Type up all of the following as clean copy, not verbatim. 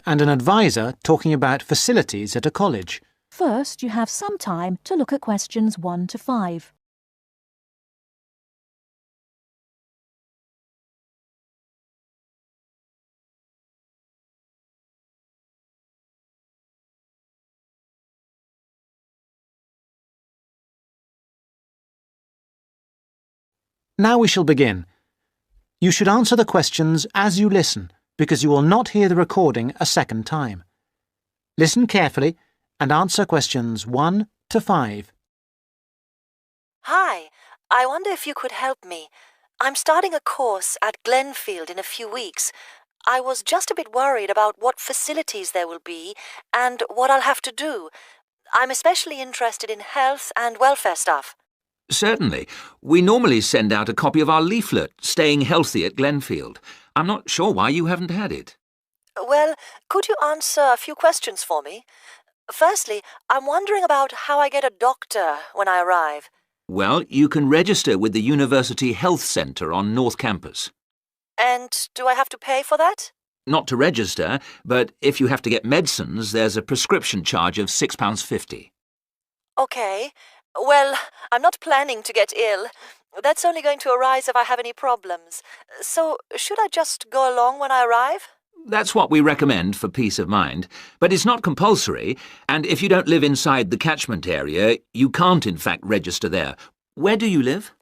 and an advisor talking about facilities at a college. First, you have some time to look at questions 1 to 5. Now we shall begin. You should answer the questions as you listen, because you will not hear the recording a second time. Listen carefully and answer questions 1 to 5. Hi, I wonder if you could help me. I'm starting a course at Glenfield in a few weeks. I was just a bit worried about what facilities there will be and what I'll have to do. I'm especially interested in health and welfare stuff. Certainly. We normally send out a copy of our leaflet, Staying Healthy at Glenfield. I'm not sure why you haven't had it. Well, could you answer a few questions for me? Firstly, I'm wondering about how I get a doctor when I arrive. Well, you can register with the University Health Centre on North Campus. And do I have to pay for that? Not to register, but if you have to get medicines, there's a prescription charge of £6.50. Okay. Well, I'm not planning to get ill. That's only going to arise if I have any problems. So, should I just go along when I arrive? That's what we recommend for peace of mind, but it's not compulsory, and if you don't live inside the catchment area, you can't in fact register there. Where do you live?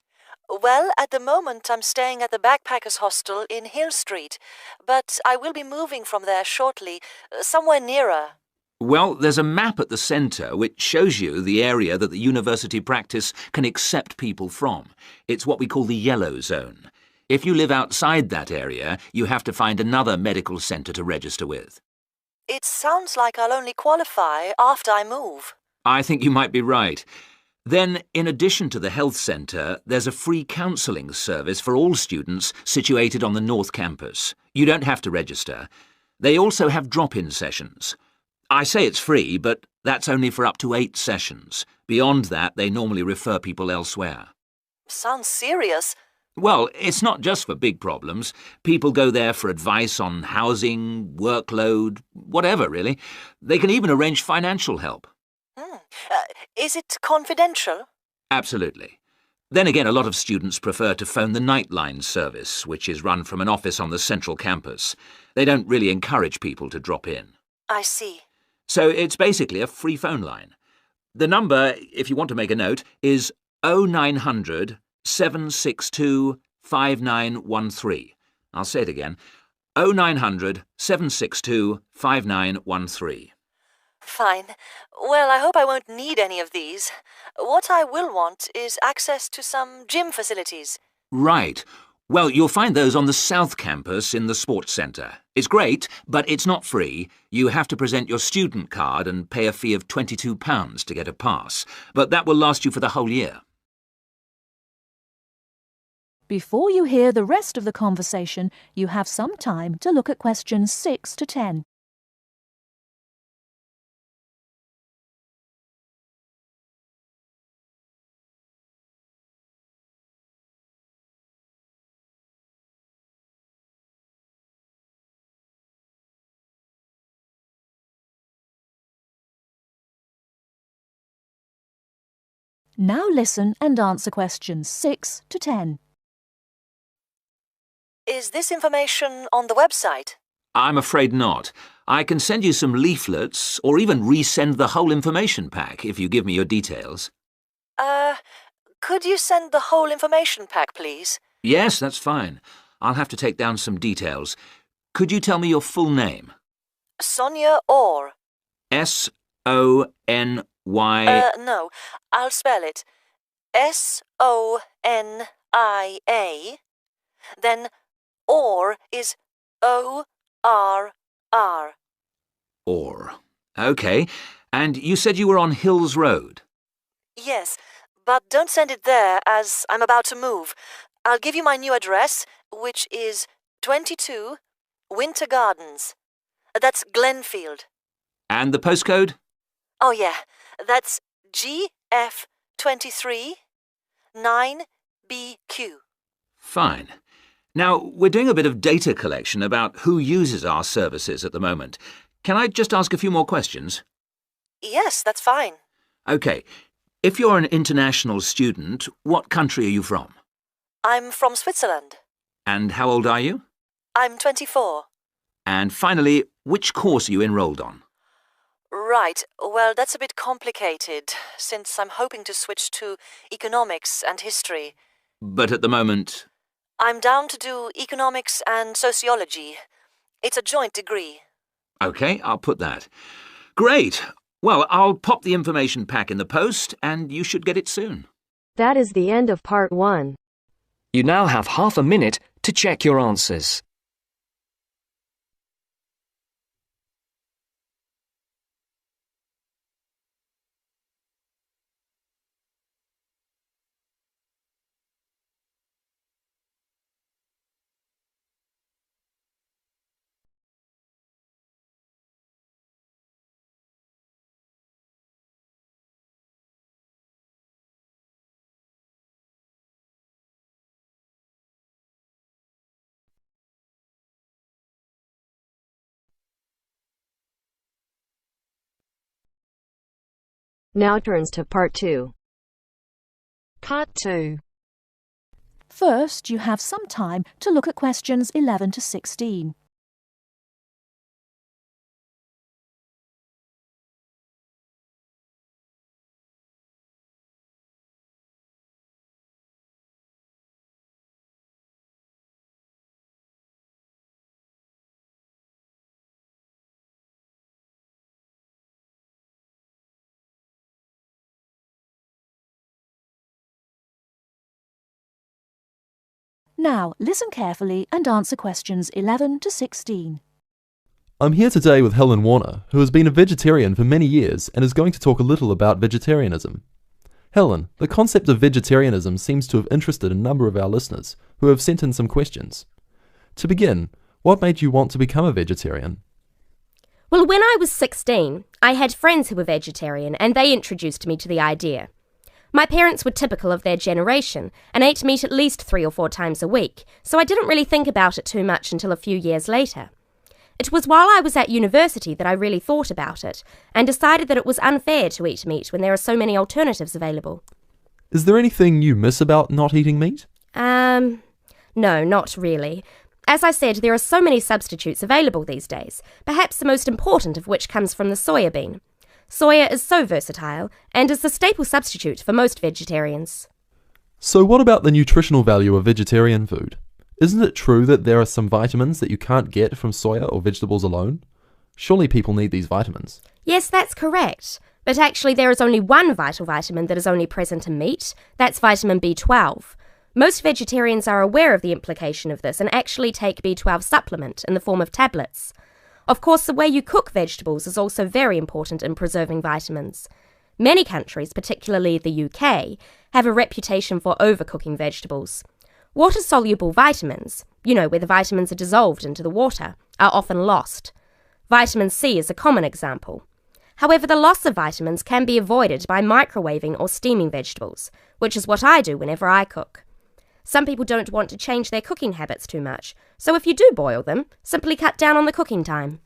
Well, at the moment I'm staying at the Backpackers Hostel in Hill Street, but I will be moving from there shortly, somewhere nearer. Well, there's a map at the centre which shows you the area that the university practice can accept people from. It's what we call the yellow zone. If you live outside that area, you have to find another medical centre to register with. It sounds like I'll only qualify after I move. I think you might be right. Then, in addition to the health centre, there's a free counselling service for all students situated on the North Campus. You don't have to register. They also have drop-in sessions. I say it's free, but that's only for up to 8 sessions. Beyond that, they normally refer people elsewhere. Sounds serious. Well, it's not just for big problems. People go there for advice on housing, workload, whatever, really. They can even arrange financial help. Is it confidential? Absolutely. Then again, a lot of students prefer to phone the Nightline service, which is run from an office on the central campus. They don't really encourage people to drop in. I see. So it's basically a free phone line. The number, if you want to make a note, is 0900 762 5913. I'll say it again. 0900 762 5913. Fine. Well, I hope I won't need any of these. What I will want is access to some gym facilities. Right. Well, you'll find those on the South Campus in the Sports Centre. It's great, but it's not free. You have to present your student card and pay a fee of £22 to get a pass. But that will last you for the whole year. Before you hear the rest of the conversation, you have some time to look at questions 6 to 10. Now listen and answer questions 6 to 10. Is this information on the website? I'm afraid not. I can send you some leaflets or even resend the whole information pack if you give me your details. Could you send the whole information pack, please? Yes, that's fine. I'll have to take down some details. Could you tell me your full name? Sonia Orr. S-O-N-Y... No, I'll spell it. S-O-N-I-A. Then Orr is O-R-R. Orr. OK. And you said you were on Hills Road? Yes, but don't send it there as I'm about to move. I'll give you my new address, which is 22 Winter Gardens. That's Glenfield. And the postcode? Oh, yeah. That's GF23 9BQ. Fine. Now, we're doing a bit of data collection about who uses our services at the moment. Can I just ask a few more questions? Yes, that's fine. OK. If you're an international student, what country are you from? I'm from Switzerland. And how old are you? I'm 24. And finally, which course are you enrolled on? Right, well, that's a bit complicated, since I'm hoping to switch to economics and history. But at the moment... I'm down to do economics and sociology. It's a joint degree. OK, I'll put that. Great. Well, I'll pop the information pack in the post, and you should get it soon. That is the end of part 1. You now have half a minute to check your answers. Now turns to part 2. Part 2. First, you have some time to look at questions 11 to 16. Now, listen carefully and answer questions 11 to 16. I'm here today with Helen Warner, who has been a vegetarian for many years and is going to talk a little about vegetarianism. Helen, the concept of vegetarianism seems to have interested a number of our listeners who have sent in some questions. To begin, what made you want to become a vegetarian? Well, when I was 16, I had friends who were vegetarian and they introduced me to the idea. My parents were typical of their generation and ate meat at least 3 or 4 times a week, so I didn't really think about it too much until a few years later. It was while I was at university that I really thought about it and decided that it was unfair to eat meat when there are so many alternatives available. Is there anything you miss about not eating meat? No, not really. As I said, there are so many substitutes available these days, perhaps the most important of which comes from the soya bean. Soya is so versatile and is the staple substitute for most vegetarians. So what about the nutritional value of vegetarian food? Isn't it true that there are some vitamins that you can't get from soya or vegetables alone? Surely people need these vitamins. Yes, that's correct. But actually there is only one vital vitamin that is only present in meat. That's vitamin B12. Most vegetarians are aware of the implication of this and actually take B12 supplement in the form of tablets. Of course, the way you cook vegetables is also very important in preserving vitamins. Many countries, particularly the UK, have a reputation for overcooking vegetables. Water-soluble vitamins, where the vitamins are dissolved into the water, are often lost. Vitamin C is a common example. However, the loss of vitamins can be avoided by microwaving or steaming vegetables, which is what I do whenever I cook. Some people don't want to change their cooking habits too much, so if you do boil them, simply cut down on the cooking time.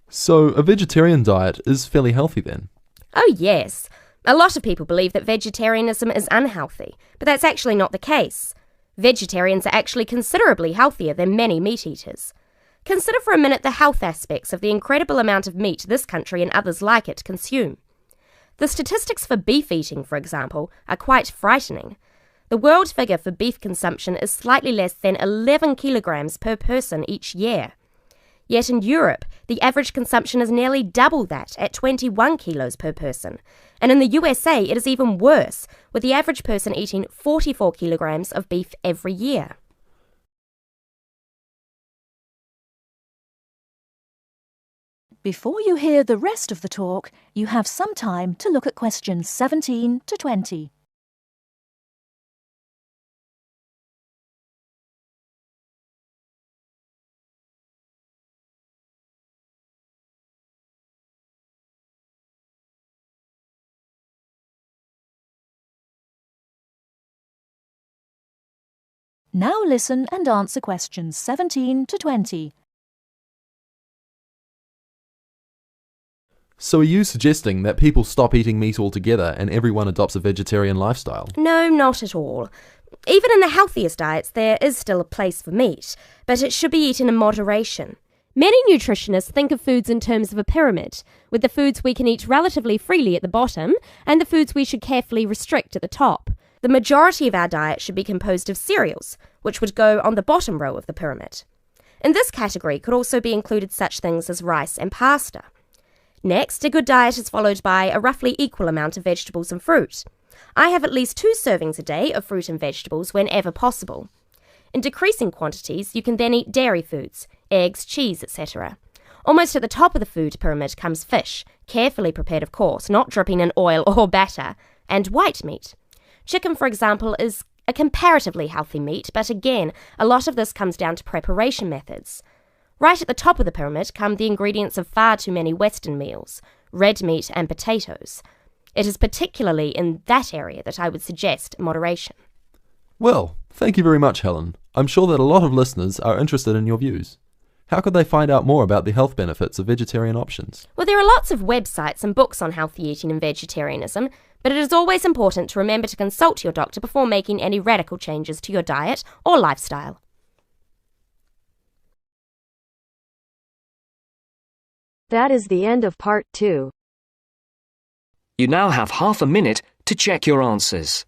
So a vegetarian diet is fairly healthy then? Oh yes. A lot of people believe that vegetarianism is unhealthy, but that's actually not the case. Vegetarians are actually considerably healthier than many meat eaters. Consider for a minute the health aspects of the incredible amount of meat this country and others like it consume. The statistics for beef eating, for example, are quite frightening. The world figure for beef consumption is slightly less than 11 kilograms per person each year. Yet in Europe, the average consumption is nearly double that at 21 kilos per person. And in the USA, it is even worse, with the average person eating 44 kilograms of beef every year. Before you hear the rest of the talk, you have some time to look at questions 17 to 20. Now listen and answer questions 17 to 20. So are you suggesting that people stop eating meat altogether and everyone adopts a vegetarian lifestyle? No, not at all. Even in the healthiest diets, there is still a place for meat, but it should be eaten in moderation. Many nutritionists think of foods in terms of a pyramid, with the foods we can eat relatively freely at the bottom and the foods we should carefully restrict at the top. The majority of our diet should be composed of cereals, which would go on the bottom row of the pyramid. In this category could also be included such things as rice and pasta. Next, a good diet is followed by a roughly equal amount of vegetables and fruit. I have at least 2 servings a day of fruit and vegetables whenever possible. In decreasing quantities, you can then eat dairy foods, eggs, cheese, etc. Almost at the top of the food pyramid comes fish, carefully prepared of course, not dripping in oil or batter, and white meat. Chicken, for example, is a comparatively healthy meat, but again, a lot of this comes down to preparation methods. Right at the top of the pyramid come the ingredients of far too many Western meals, red meat and potatoes. It is particularly in that area that I would suggest moderation. Well, thank you very much, Helen. I'm sure that a lot of listeners are interested in your views. How could they find out more about the health benefits of vegetarian options? Well, there are lots of websites and books on healthy eating and vegetarianism, but it is always important to remember to consult your doctor before making any radical changes to your diet or lifestyle. That is the end of part 2. You now have half a minute to check your answers.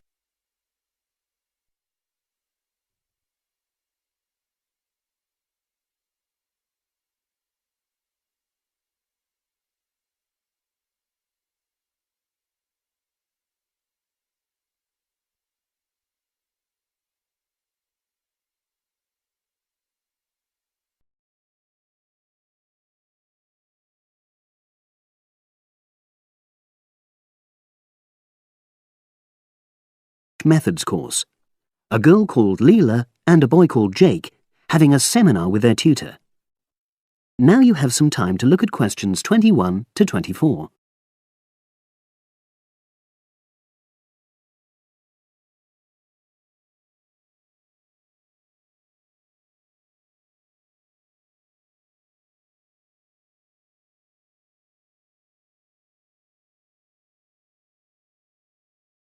Methods course. A girl called Leela and a boy called Jake having a seminar with their tutor. Now you have some time to look at questions 21 to 24.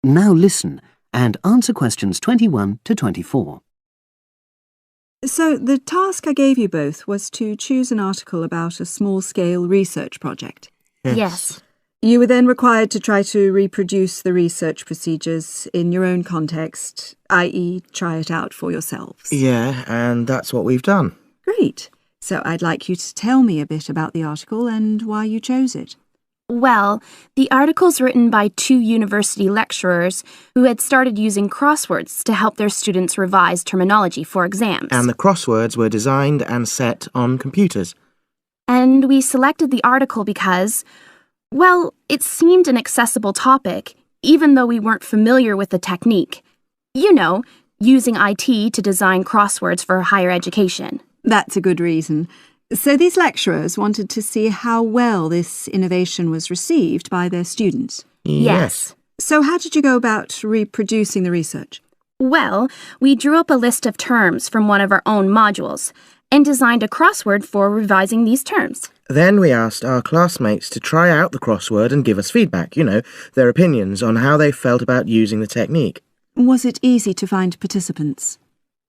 Now listen and answer questions 21 to 24. So the task I gave you both was to choose an article about a small-scale research project. Yes. You were then required to try to reproduce the research procedures in your own context, i.e. try it out for yourselves. Yeah, and that's what we've done. Great. So I'd like you to tell me a bit about the article and why you chose it. Well, the article's written by 2 university lecturers who had started using crosswords to help their students revise terminology for exams. And the crosswords were designed and set on computers. And we selected the article because, well, it seemed an accessible topic, even though we weren't familiar with the technique. You know, using IT to design crosswords for higher education. That's a good reason. So these lecturers wanted to see how well this innovation was received by their students. Yes. So how did you go about reproducing the research? Well, we drew up a list of terms from one of our own modules and designed a crossword for revising these terms. Then we asked our classmates to try out the crossword and give us feedback, their opinions on how they felt about using the technique. Was it easy to find participants?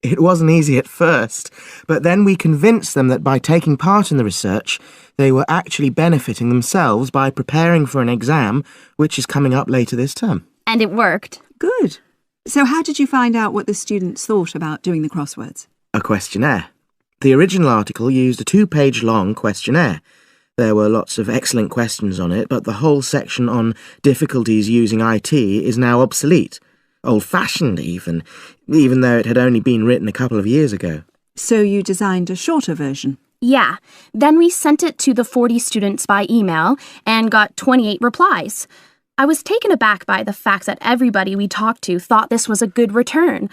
It wasn't easy at first, but then we convinced them that by taking part in the research, they were actually benefiting themselves by preparing for an exam, which is coming up later this term. And it worked. Good. So how did you find out what the students thought about doing the crosswords? A questionnaire. The original article used a 2-page long questionnaire. There were lots of excellent questions on it, but the whole section on difficulties using IT is now obsolete. Old-fashioned even though it had only been written a couple of years ago. So you designed a shorter version? Yeah. Then we sent it to the 40 students by email and got 28 replies. I was taken aback by the fact that everybody we talked to thought this was a good return.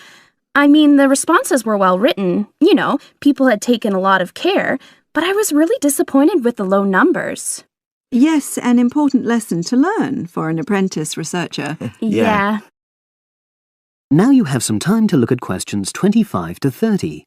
I mean, the responses were well written. People had taken a lot of care, but I was really disappointed with the low numbers. Yes, an important lesson to learn for an apprentice researcher. Yeah. Now you have some time to look at questions 25 to 30.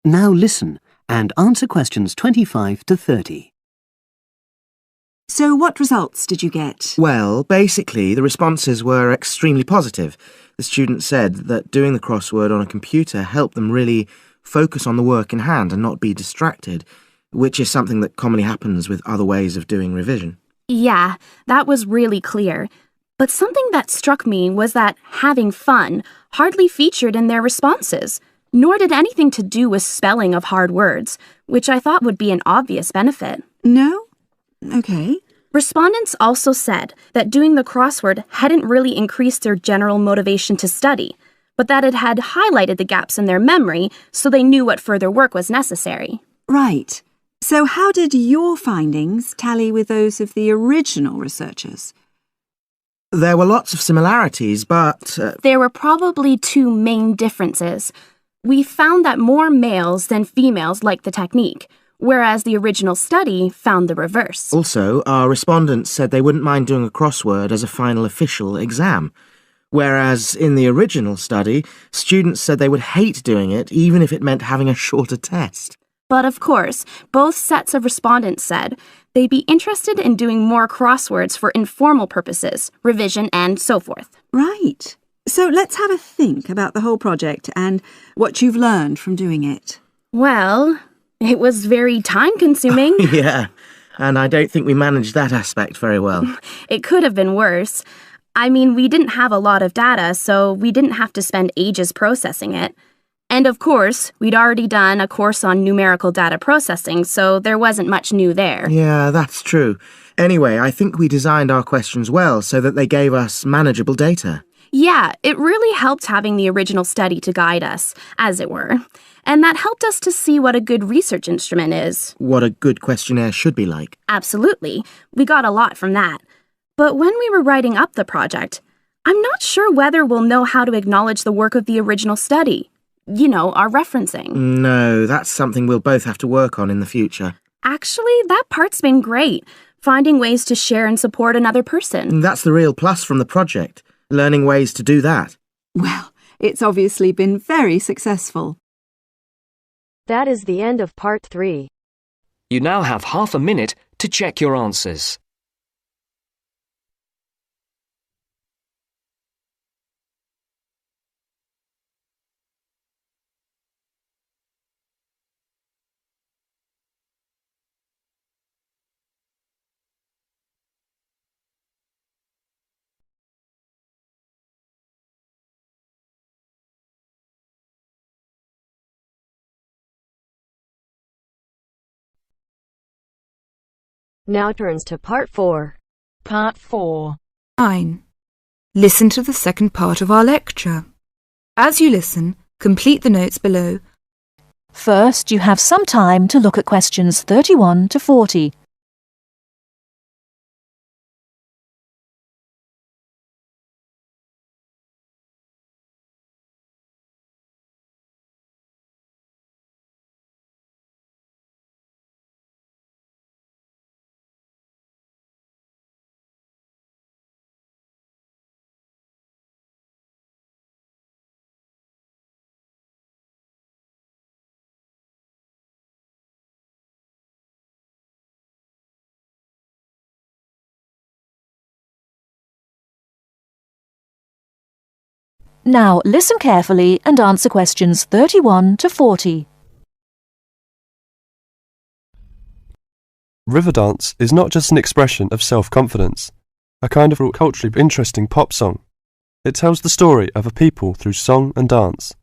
Now listen and answer questions 25 to 30. So what results did you get? Well, basically, the responses were extremely positive. The students said that doing the crossword on a computer helped them really focus on the work in hand and not be distracted, which is something that commonly happens with other ways of doing revision. Yeah, that was really clear. But something that struck me was that having fun hardly featured in their responses, nor did anything to do with spelling of hard words, which I thought would be an obvious benefit. No? Okay. Respondents also said that doing the crossword hadn't really increased their general motivation to study, but that it had highlighted the gaps in their memory so they knew what further work was necessary. Right. So how did your findings tally with those of the original researchers? There were lots of similarities, but... There were probably two main differences. We found that more males than females liked the technique, whereas the original study found the reverse. Also, our respondents said they wouldn't mind doing a crossword as a final official exam, whereas in the original study, students said they would hate doing it even if it meant having a shorter test. But of course, both sets of respondents said they'd be interested in doing more crosswords for informal purposes, revision, and so forth. Right. So let's have a think about the whole project and what you've learned from doing it. Well, it was very time-consuming. Yeah, and I don't think we managed that aspect very well. It could have been worse. I mean, we didn't have a lot of data, so we didn't have to spend ages processing it. And of course, we'd already done a course on numerical data processing, so there wasn't much new there. Yeah, that's true. Anyway, I think we designed our questions well so that they gave us manageable data. Yeah, it really helped having the original study to guide us, as it were. And that helped us to see what a good research instrument is. What a good questionnaire should be like. Absolutely. We got a lot from that. But when we were writing up the project, I'm not sure whether we'll know how to acknowledge the work of the original study. You know, our referencing. No, that's something we'll both have to work on in the future. Actually, that part's been great. Finding ways to share and support another person. That's the real plus from the project. Learning ways to do that. Well, it's obviously been very successful. That is the end of part 3. You now have half a minute to check your answers. Now turns to part 4. Part 4. 9. Listen to the second part of our lecture. As you listen, complete the notes below. First, you have some time to look at questions 31 to 40. Now listen carefully and answer questions 31 to 40. Riverdance is not just an expression of self-confidence, a kind of culturally interesting pop song. It tells the story of a people through song and dance.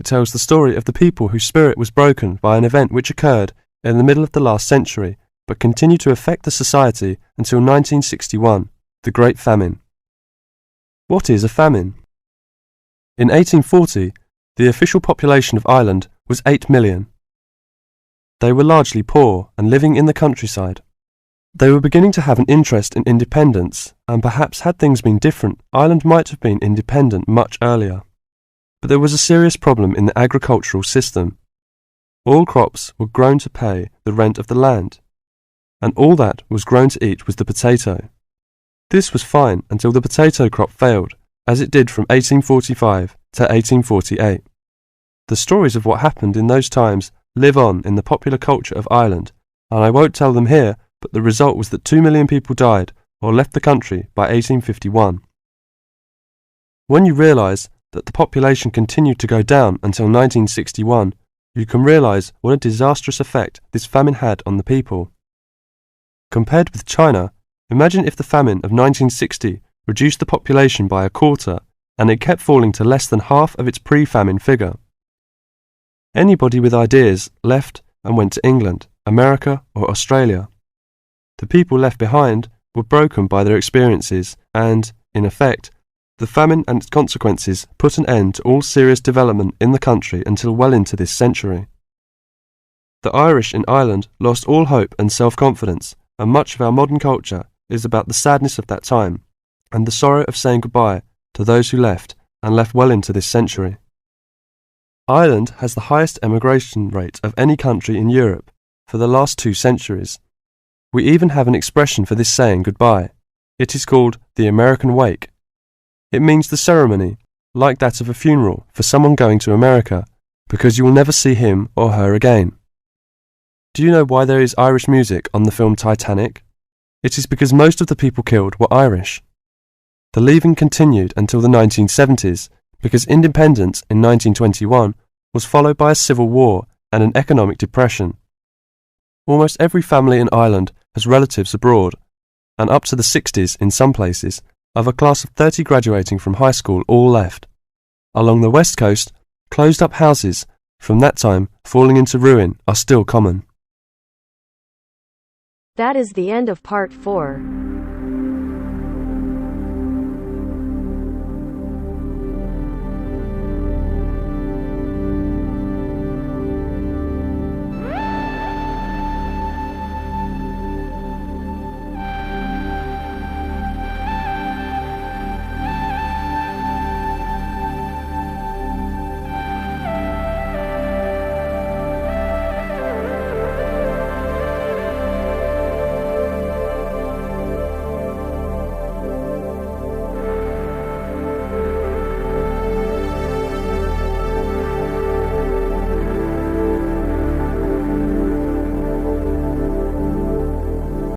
It tells the story of the people whose spirit was broken by an event which occurred in the middle of the last century, but continued to affect the society until 1961, the Great Famine. What is a famine? In 1840, the official population of Ireland was 8 million. They were largely poor and living in the countryside. They were beginning to have an interest in independence, and perhaps had things been different, Ireland might have been independent much earlier. But there was a serious problem in the agricultural system. All crops were grown to pay the rent of the land, and all that was grown to eat was the potato. This was fine until the potato crop failed, as it did from 1845 to 1848. The stories of what happened in those times live on in the popular culture of Ireland, and I won't tell them here, but the result was that 2 million people died or left the country by 1851. When you realise that the population continued to go down until 1961, you can realise what a disastrous effect this famine had on the people. Compared with China, imagine if the famine of 1960 reduced the population by a quarter and it kept falling to less than half of its pre-famine figure. Anybody with ideas left and went to England, America or Australia. The people left behind were broken by their experiences and, in effect, the famine and its consequences put an end to all serious development in the country until well into this century. The Irish in Ireland lost all hope and self-confidence, and much of our modern culture is about the sadness of that time and the sorrow of saying goodbye to those who left and left well into this century. Ireland has the highest emigration rate of any country in Europe for the last 2 centuries. We even have an expression for this saying goodbye. It is called the American wake. It means the ceremony, like that of a funeral for someone going to America, because you will never see him or her again. Do you know why there is Irish music on the film Titanic? It is because most of the people killed were Irish. The leaving continued until the 1970s, because independence in 1921 was followed by a civil war and an economic depression. Almost every family in Ireland has relatives abroad, and up to the 60s in some places, of a class of 30 graduating from high school all left. Along the west coast, closed-up houses, from that time falling into ruin, are still common. That is the end of part 4.